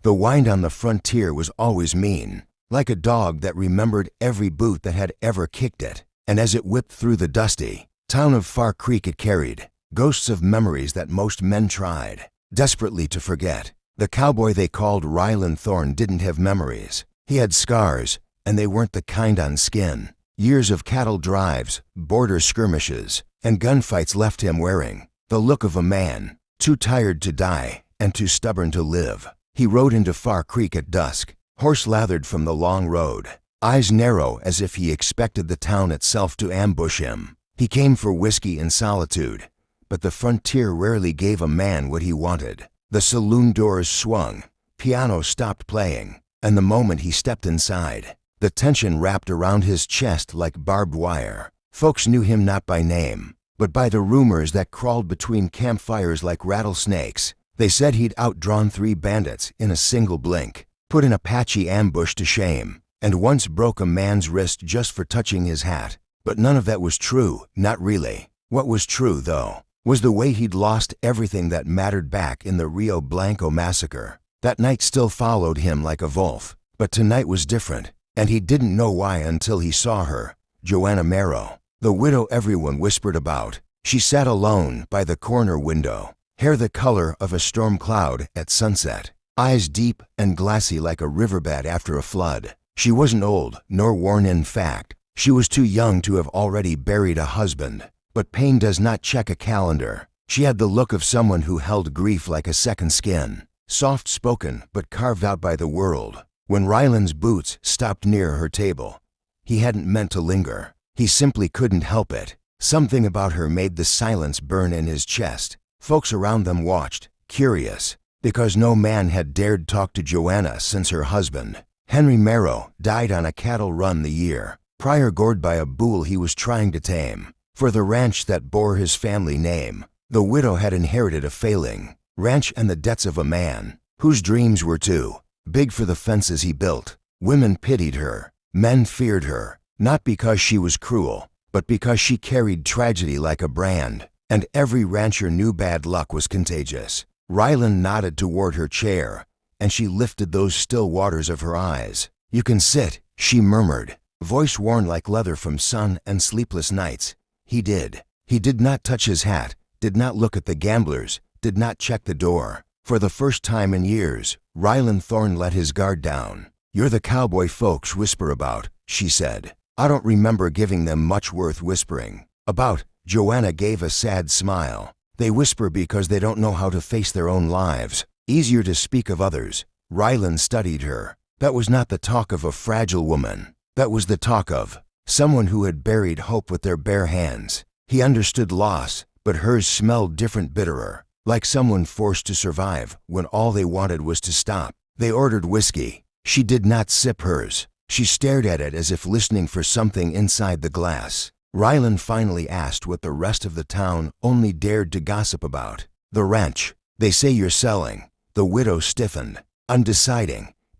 The wind on the frontier was always mean, like a dog that remembered every boot that had ever kicked it. And as it whipped through the dusty town of Far Creek, it carried ghosts of memories that most men tried desperately to forget. The cowboy they called Rylan Thorn didn't have memories. He had scars, and they weren't the kind on skin. Years of cattle drives, border skirmishes, and gunfights left him wearing the look of a man too tired to die and too stubborn to live. He rode into Far Creek at dusk, horse lathered from the long road, eyes narrow as if he expected the town itself to ambush him. He came for whiskey and solitude, but the frontier rarely gave a man what he wanted. The saloon doors swung, piano stopped playing, and the moment he stepped inside, the tension wrapped around his chest like barbed wire. Folks knew him not by name, but by the rumors that crawled between campfires like rattlesnakes. They said he'd outdrawn 3 bandits in a single blink, put an Apache ambush to shame, and once broke a man's wrist just for touching his hat. But none of that was true, not really. What was true, though, was the way he'd lost everything that mattered back in the Rio Blanco massacre. That night still followed him like a wolf, but tonight was different, and he didn't know why until he saw her, Joanna Marrow, the widow everyone whispered about. She sat alone by the corner window, hair the color of a storm cloud at sunset, eyes deep and glassy like a riverbed after a flood. She wasn't old, nor worn. In fact, she was too young to have already buried a husband. But pain does not check a calendar. She had the look of someone who held grief like a second skin, soft-spoken but carved out by the world. When Rylan's boots stopped near her table, he hadn't meant to linger. He simply couldn't help it. Something about her made the silence burn in his chest. Folks around them watched, curious, because no man had dared talk to Joanna since her husband, Henry Marrow, died on a cattle run the year prior, gored by a bull he was trying to tame. For the ranch that bore his family name, the widow had inherited a failing ranch and the debts of a man whose dreams were too big for the fences he built. Women pitied her, men feared her, not because she was cruel, but because she carried tragedy like a brand, and every rancher knew bad luck was contagious. Rylan nodded toward her chair, and she lifted those still waters of her eyes. "You can sit," she murmured, voice worn like leather from sun and sleepless nights. He did. He did not touch his hat, did not look at the gamblers, did not check the door. For the first time in years, Rylan Thorn let his guard down. "You're the cowboy folks whisper about," she said. "I don't remember giving them much worth whispering about." Joanna gave a sad smile. "They whisper because they don't know how to face their own lives. Easier to speak of others." Rylan studied her. That was not the talk of a fragile woman. That was the talk of someone who had buried hope with their bare hands. He understood loss, but hers smelled different, bitterer, like someone forced to survive when all they wanted was to stop. They ordered whiskey. She did not sip hers. She stared at it as if listening for something inside the glass. Rylan finally asked what the rest of the town only dared to gossip about. "The ranch. They say you're selling." The widow stiffened.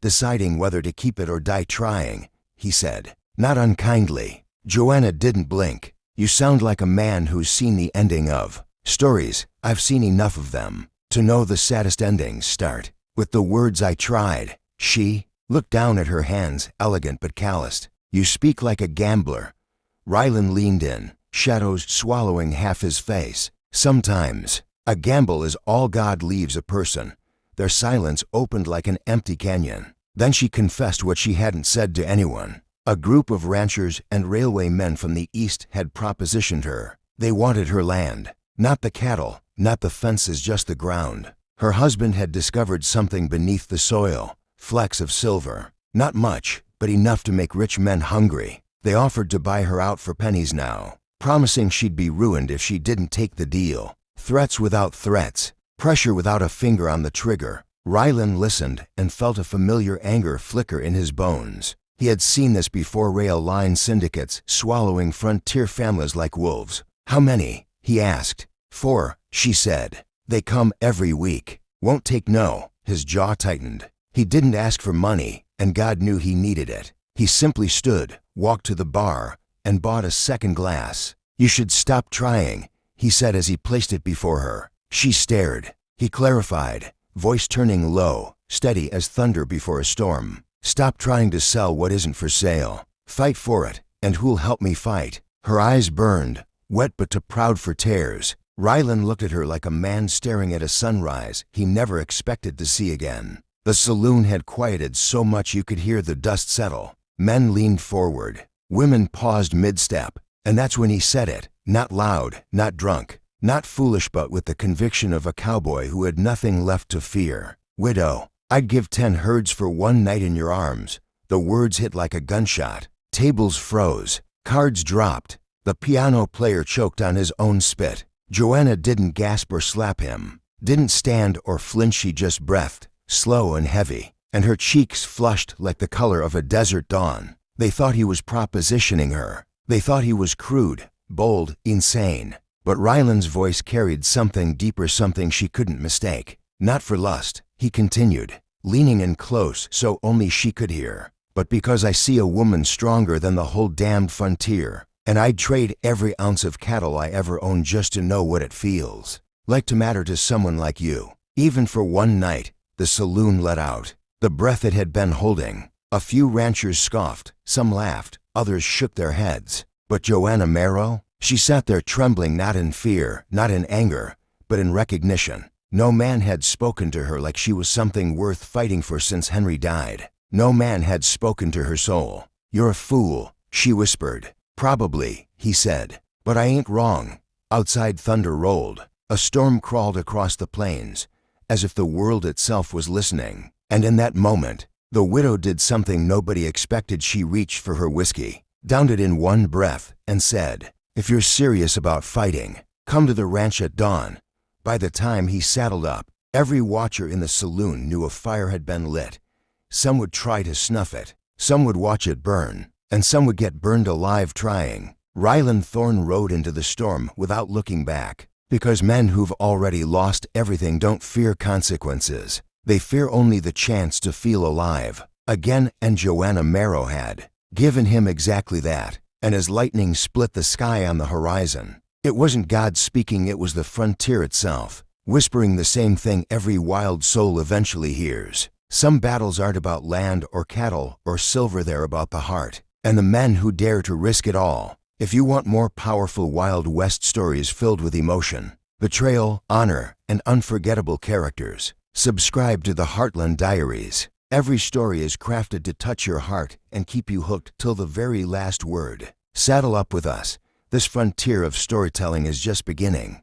Deciding whether to keep it or die trying," he said, not unkindly. Joanna didn't blink. "You sound like a man who's seen the ending of stories. I've seen enough of them to know the saddest endings start with the words 'I tried.'" She looked down at her hands, elegant but calloused. "You speak like a gambler." Rylan leaned in, shadows swallowing half his face. "Sometimes a gamble is all God leaves a person." Their silence opened like an empty canyon. Then she confessed what she hadn't said to anyone. A group of ranchers and railway men from the east had propositioned her. They wanted her land. Not the cattle, not the fences, just the ground. Her husband had discovered something beneath the soil, flecks of silver. Not much, but enough to make rich men hungry. They offered to buy her out for pennies now, promising she'd be ruined if she didn't take the deal. Threats without threats, pressure without a finger on the trigger. Rylan listened and felt a familiar anger flicker in his bones. He had seen this before, rail line syndicates swallowing frontier families like wolves. "How many?" he asked. "4, she said. "They come every week. Won't take no." His jaw tightened. He didn't ask for money, and God knew he needed it. He simply stood, walked to the bar, and bought a second glass. "You should stop trying," he said as he placed it before her. She stared. He clarified, voice turning low. steady as thunder before a storm. Stop trying to sell what isn't for sale. Fight for it, and who'll help me fight? Her eyes burned, wet but too proud for tears. Rylan looked at her like a man staring at a sunrise he never expected to see again. The saloon had quieted so much you could hear the dust settle. Men leaned forward. Women paused mid-step. And that's when he said it, not loud, not drunk, not foolish, but with the conviction of a cowboy who had nothing left to fear. "Widow, I'd give 10 herds for one night in your arms." The words hit like a gunshot. Tables froze. Cards dropped. The piano player choked on his own spit. Joanna didn't gasp or slap him, didn't stand or flinch. She just breathed, slow and heavy, and her cheeks flushed like the color of a desert dawn. They thought he was propositioning her. They thought he was crude, bold, insane. But Rylan's voice carried something deeper, something she couldn't mistake. "Not for lust," he continued, leaning in close so only she could hear, "but because I see a woman stronger than the whole damned frontier, and I'd trade every ounce of cattle I ever owned just to know what it feels like to matter to someone like you, even for one night." The saloon let out the breath it had been holding. A few ranchers scoffed, some laughed, others shook their heads. But Joanna Marrow? She sat there trembling, not in fear, not in anger, but in recognition. No man had spoken to her like she was something worth fighting for since Henry died. No man had spoken to her soul. "You're a fool," she whispered. "Probably," he said, "but I ain't wrong." Outside, thunder rolled. A storm crawled across the plains, as if the world itself was listening. And in that moment, the widow did something nobody expected. She reached for her whiskey, downed it in one breath, and said, "If you're serious about fighting, come to the ranch at dawn." By the time he saddled up, every watcher in the saloon knew a fire had been lit. Some would try to snuff it, some would watch it burn, and some would get burned alive trying. Rylan Thorn rode into the storm without looking back, because men who've already lost everything don't fear consequences. They fear only the chance to feel alive again, and Joanna Marrow had given him exactly that. And as lightning split the sky on the horizon, it wasn't God speaking, it was the frontier itself, whispering the same thing every wild soul eventually hears. Some battles aren't about land or cattle or silver, they're about the heart, and the men who dare to risk it all. If you want more powerful Wild West stories filled with emotion, betrayal, honor, and unforgettable characters, subscribe to the Heartland Diaries. Every story is crafted to touch your heart and keep you hooked till the very last word. Saddle up with us. This frontier of storytelling is just beginning.